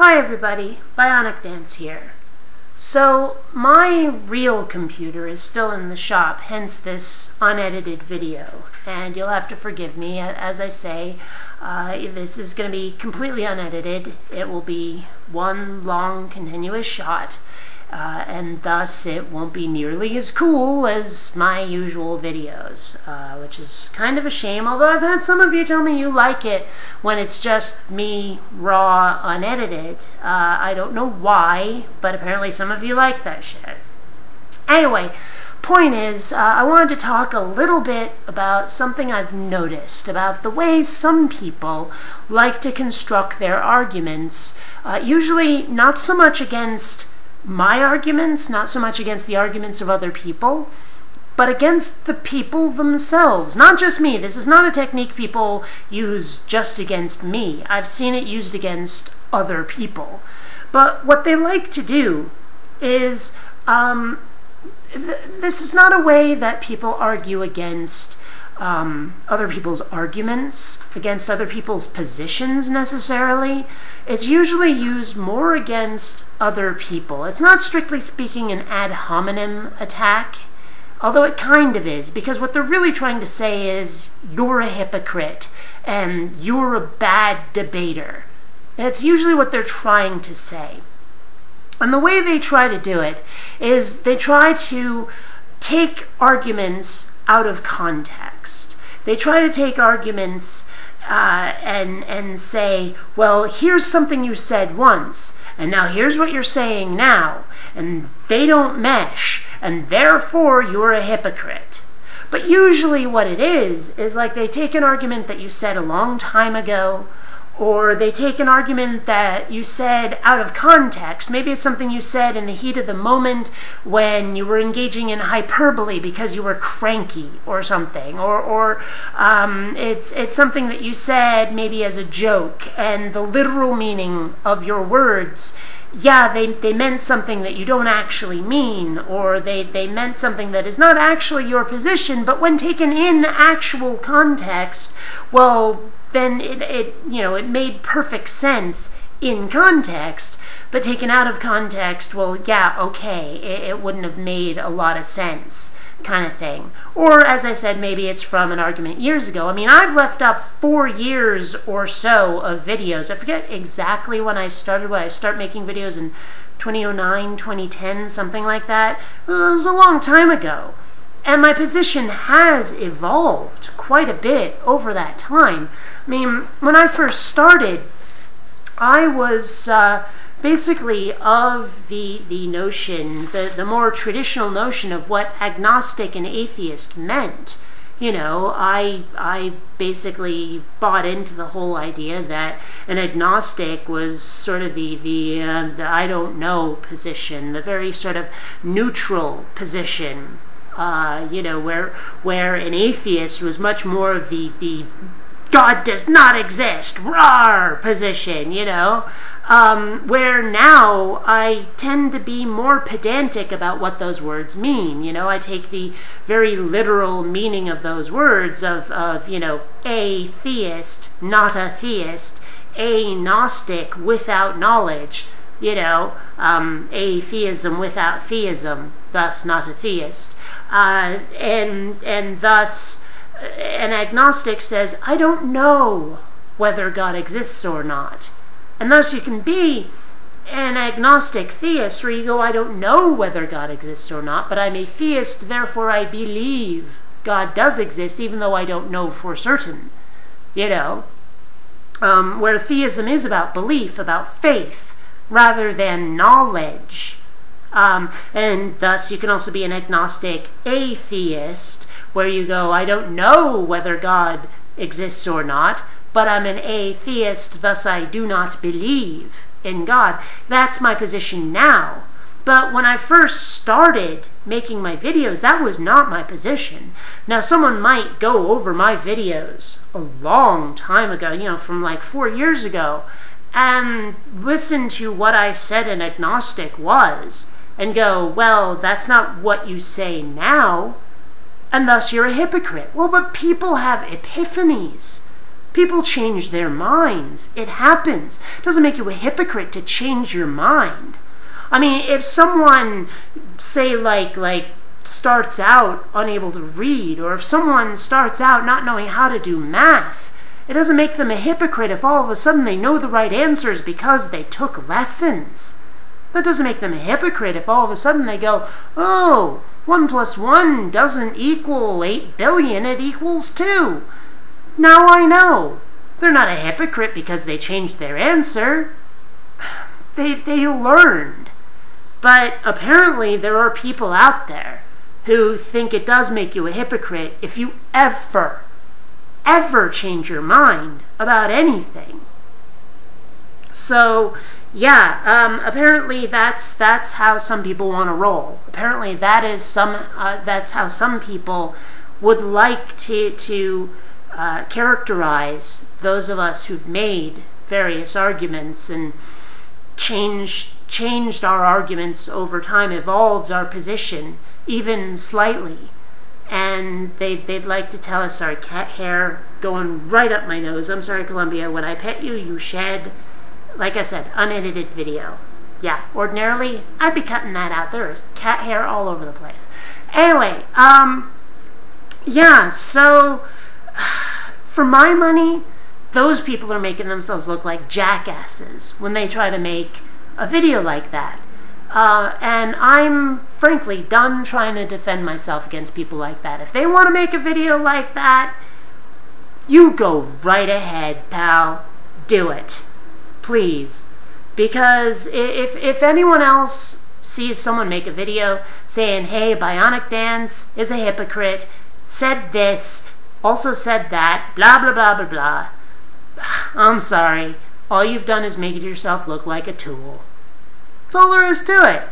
Hi everybody, BionicDance here. So, my real computer is still in the shop, hence this unedited video. And you'll have to forgive me, as I say, this is going to be completely unedited. It will be one long continuous shot, and thus it won't be nearly as cool as my usual videos, which is kind of a shame, although I've had some of you tell me you like it when it's just me raw, unedited. I don't know why, but apparently some of you like that shit. Anyway, point is, I wanted to talk a little bit about something I've noticed about the way some people like to construct their arguments, usually not so much against my arguments, not so much against the arguments of other people, but against the people themselves. Not just me. This is not a technique people use just against me. I've seen it used against other people. But what they like to do is, this is not a way that people argue against other people's arguments, against other people's positions necessarily. It's usually used more against other people. It's not strictly speaking an ad hominem attack, although it kind of is, because what they're really trying to say is, you're a hypocrite, and you're a bad debater. And it's usually what they're trying to say. And the way they try to do it is they try to take arguments out of context. They try to take arguments and say, well, here's something you said once, and now here's what you're saying now, and they don't mesh, and therefore you're a hypocrite. But usually what it is like they take an argument that you said a long time ago, or they take an argument that you said out of context. Maybe it's something you said in the heat of the moment when you were engaging in hyperbole because you were cranky or something. Or it's something that you said maybe as a joke, and the literal meaning of your words, yeah, they meant something that you don't actually mean, or they meant something that is not actually your position, but when taken in actual context, well, then it made perfect sense in context, but taken out of context, well, yeah, okay, it wouldn't have made a lot of sense, kind of thing. Or, as I said, maybe it's from an argument years ago. I mean, I've left up 4 years or so of videos. I forget exactly when I started. I started making videos in 2009, 2010, something like that. It was a long time ago. And my position has evolved quite a bit over that time. I mean, when I first started, I was basically of the notion, the more traditional notion of what agnostic and atheist meant. You know, I basically bought into the whole idea that an agnostic was sort of the I don't know position, the very sort of neutral position. Where an atheist was much more of the God does not exist, rawr position, where now I tend to be more pedantic about what those words mean. I take the very literal meaning of those words of a theist, not a theist, a Gnostic without knowledge, atheism without theism, thus not a theist. And thus, an agnostic says, I don't know whether God exists or not. And thus you can be an agnostic theist where you go, I don't know whether God exists or not, but I'm a theist, therefore I believe God does exist, even though I don't know for certain. Where theism is about belief, about faith, rather than knowledge. And thus you can also be an agnostic atheist, where you go, I don't know whether God exists or not, but I'm an atheist, thus I do not believe in God. That's my position now. But when I first started making my videos, that was not my position. Now, someone might go over my videos a long time ago, from like 4 years ago, and listen to what I said an agnostic was, and go, well, that's not what you say now, and thus you're a hypocrite. Well, but people have epiphanies. People change their minds. It happens. It doesn't make you a hypocrite to change your mind. I mean, if someone, say, like starts out unable to read, or if someone starts out not knowing how to do math, it doesn't make them a hypocrite if all of a sudden they know the right answers because they took lessons. That doesn't make them a hypocrite if all of a sudden they go, oh, 1 + 1 doesn't equal 8 billion, it equals 2. Now I know. They're not a hypocrite because they changed their answer. They learned. But apparently there are people out there who think it does make you a hypocrite if you ever change your mind about anything. So, yeah, apparently that's how some people want to roll. Apparently that's how some people would like to characterize those of us who've made various arguments and changed our arguments over time, evolved our position even slightly. And they'd like to tell us our cat hair going right up my nose. I'm sorry, Columbia, when I pet you, you shed, like I said, unedited video. Yeah, ordinarily, I'd be cutting that out. There is cat hair all over the place. Anyway, yeah, so for my money, those people are making themselves look like jackasses when they try to make a video like that. And I'm frankly done trying to defend myself against people like that. If they want to make a video like that, you go right ahead, pal. Do it. Please. Because if anyone else sees someone make a video saying, hey, BionicDance is a hypocrite, said this, also said that, blah, blah, blah, blah, blah, I'm sorry. All you've done is make yourself look like a tool. That's all there is to it.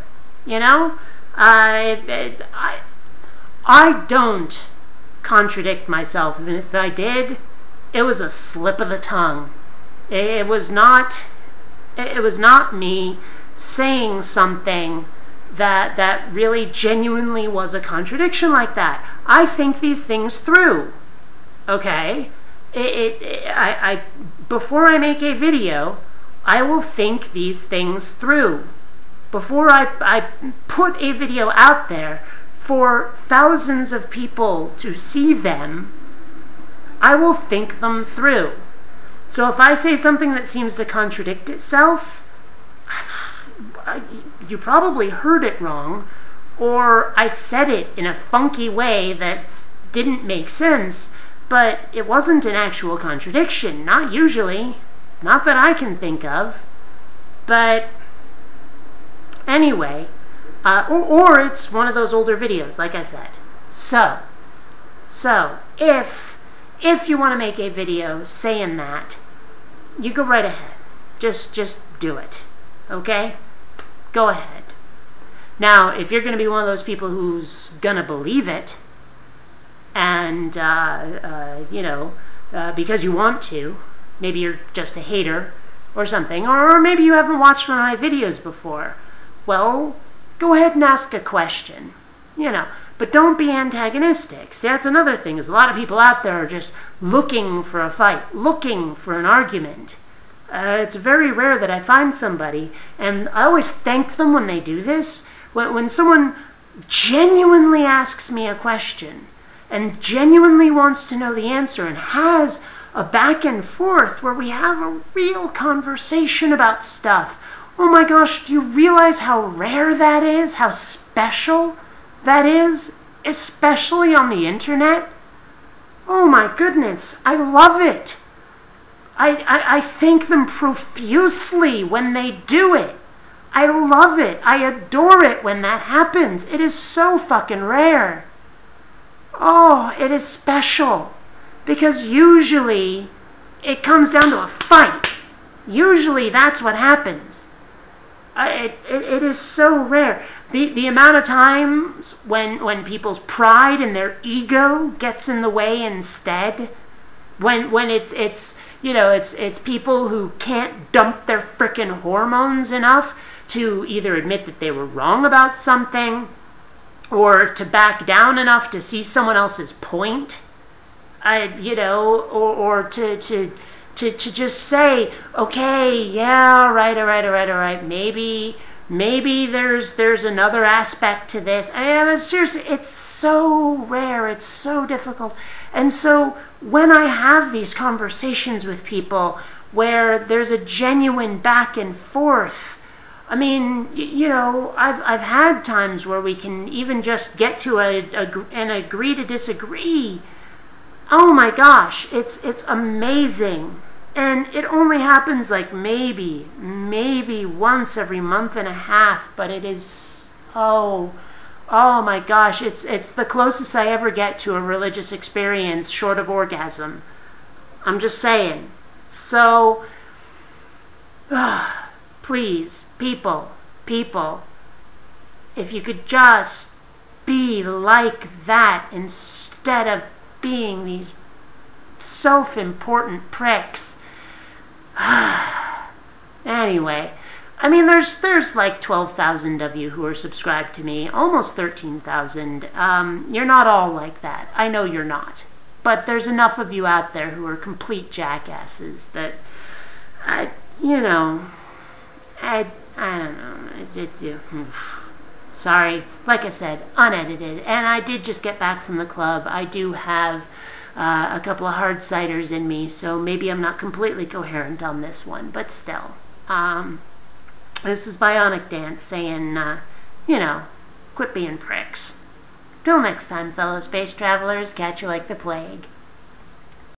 You know? I don't contradict myself. And if I did, it was a slip of the tongue. It was not me saying something that really genuinely was a contradiction like that. I think these things through. Okay? Before I make a video, I will think these things through. Before I put a video out there for thousands of people to see them, I will think them through. So if I say something that seems to contradict itself, you probably heard it wrong, or I said it in a funky way that didn't make sense, but it wasn't an actual contradiction. Not usually. Not that I can think of. But anyway, or it's one of those older videos, like I said. So if you want to make a video saying that, you go right ahead. Just do it. Okay? Go ahead. Now, if you're going to be one of those people who's going to believe it, and, because you want to, maybe you're just a hater or something, or maybe you haven't watched one of my videos before, well, go ahead and ask a question, but don't be antagonistic. See, that's another thing, is a lot of people out there are just looking for a fight, looking for an argument. It's very rare that I find somebody, and I always thank them when they do this, when someone genuinely asks me a question, and genuinely wants to know the answer, and has a back and forth where we have a real conversation about stuff. Oh my gosh, do you realize how rare that is? How special that is? Especially on the internet? Oh my goodness, I love it. I thank them profusely when they do it. I love it. I adore it when that happens. It is so fucking rare. Oh, it is special. Because usually it comes down to a fight. Usually that's what happens. It is so rare. The amount of times when people's pride and their ego gets in the way instead, when it's people who can't dump their frickin' hormones enough to either admit that they were wrong about something or to back down enough to see someone else's point. you know, or to just say, okay, yeah, all right, maybe there's another aspect to this. I mean, seriously, it's so rare, it's so difficult. And so when I have these conversations with people where there's a genuine back and forth, I mean, you know, I've had times where we can even just get to an agree to disagree. Oh my gosh, it's amazing. And it only happens like maybe once every month and a half, but it is, oh my gosh, it's the closest I ever get to a religious experience short of orgasm. I'm just saying. So, please, people, if you could just be like that instead of being these self-important pricks. Anyway, I mean, there's like 12,000 of you who are subscribed to me, almost 13,000. You're not all like that. I know you're not. But there's enough of you out there who are complete jackasses that, you know, I don't know. Sorry. Like I said, unedited. And I did just get back from the club. I do have a couple of hard ciders in me, so maybe I'm not completely coherent on this one, but still. This is BionicDance saying, you know, quit being pricks. Till next time, fellow space travelers, catch you like the plague.